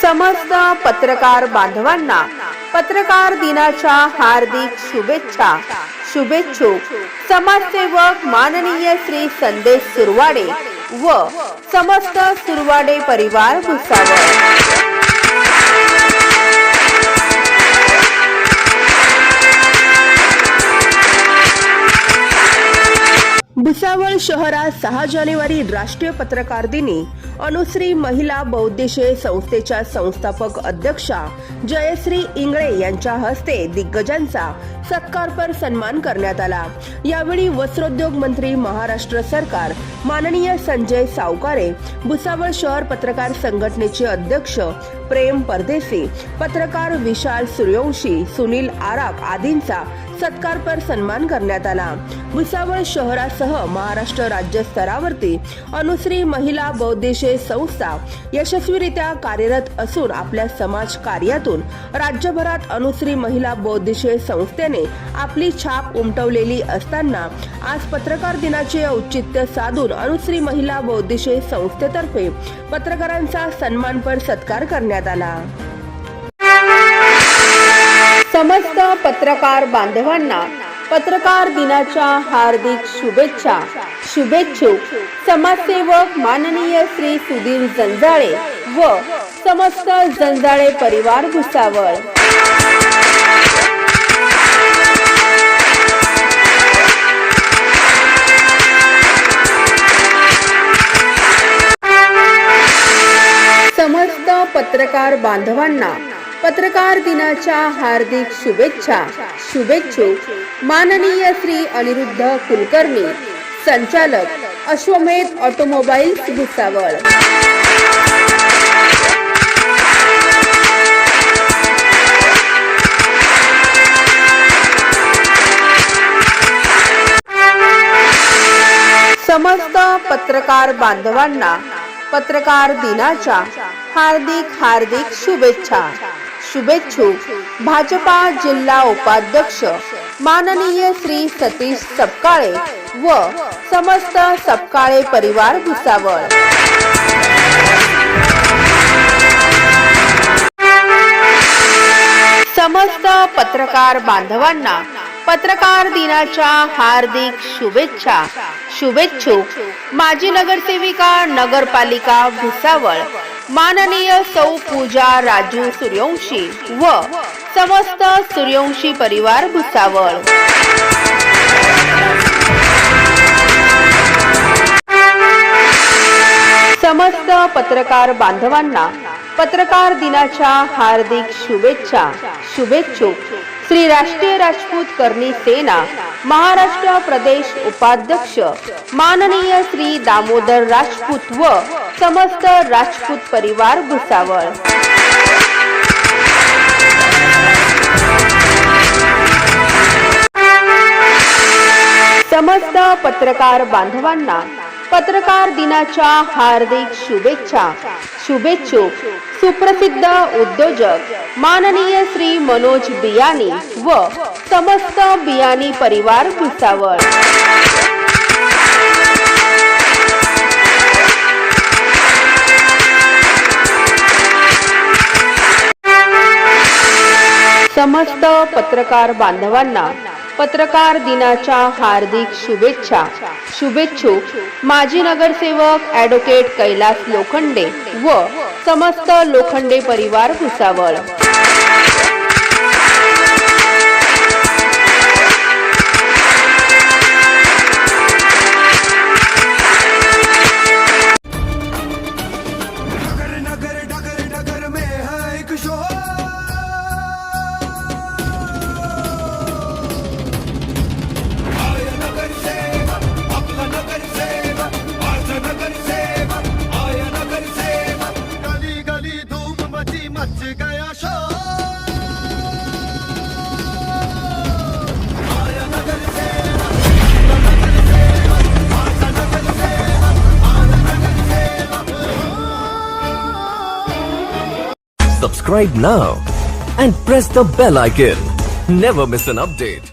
समस्त पत्रकार बांधवांना पत्रकार दिनाच्या हार्दिक शुभेच्छा। शुभेच्छुक समाजसेवक माननीय श्री संदेश सुरवाडे व समस्त सुरवाडे परिवार भुसावळ। भुसावळ शहरात 6 जानेवारी राष्ट्रीय पत्रकार दिनी अनुश्री महिला बौद्धिशय संस्थेच्या संस्थापक अध्यक्षा जयश्री इंगळे यांच्या हस्ते दिग्गजांचा सत्कारपर सन्मान करण्यात आला। यावेळी वस्त्रोद्योग मंत्री महाराष्ट्र सरकार माननीय संजय सावकारे, भुसावळ शहर पत्रकार संघटनेचे अध्यक्ष प्रेम परदेसी, पत्रकार विशाल सूर्यवंशी, सुनील आराक आदींचा सत्कारपर सन्मान करण्यात आला। भुसावळ शहरासह महाराष्ट्र राज्य स्तरावरती अनुश्री महिला बौद्धिशय संस्था यशस्वीरित्या कार्यरत असून आपल्या समाज कार्यातून राज्यभरात अनुश्री महिला बौद्धिशय संस्थेने आपली छाप उमटवलेली असताना आज पत्रकार दिनाचे औचित्य साधून अनुश्री महिला बौद्धिशय संस्थेतर्फे पत्रकारांचा सन्मानपर सत्कार करण्यात आला। समस्त पत्रकार बांधवांना पत्रकार दिनाच्या हार्दिक शुभेच्छा। शुभेच्छुक समाजसेवक माननीय श्री सुधीर जंजाळे व समस्त जंजाळे परिवार भुसावळ। समस्त पत्रकार बांधवांना पत्रकार दिनाच्या हार्दिक शुभेच्छा। शुभेच्छुक माननीय श्री अनिरुद्ध कुलकर्णी, संचालक अश्वमेध ऑटोमोबाईल्स भुसावळ। समस्त पत्रकार बांधवांना पत्रकार दिनाच्या हार्दिक शुभेच्छा। शुभेच्छुक भाजपा जिल्हा उपाध्यक्ष माननीय श्री सतीश सपकाळे व समस्त सपकाळे परिवार भुसावळ। समस्त पत्रकार बांधवांना पत्रकार दिनाच्या हार्दिक शुभेच्छा। शुभेच्छुक माजी नगरसेविका नगरपालिका भुसावळ माननीय सौ पूजा राजू सूर्यवंशी व समस्त सूर्यवंशी परिवार भुसावळ। समस्त पत्रकार बांधवांना पत्रकार दिनाच्या हार्दिक शुभेच्छा। शुभेच्छुक श्री राष्ट्रीय राजपूत करणी सेना महाराष्ट्र प्रदेश उपाध्यक्ष माननीय श्री दामोदर राजपूत व समस्त राजपूत परिवार भुसावळ। समस्त पत्रकार बांधवांना पत्रकार दिनाच्या हार्दिक शुभेच्छा। शुभेच्छुक सुप्रसिद्ध उद्योजक माननीय श्री मनोज बियानी व समस्त बियानी परिवार भुसावळ। समस्त पत्रकार बांधवांना पत्रकार दिनाच्या हार्दिक शुभेच्छा। शुभेच्छुक माजी नगरसेवक ॲडव्होकेट कैलास लोखंडे व समस्त लोखंडे परिवार Bhusawal. Subscribe now and press the bell icon. Never miss an update.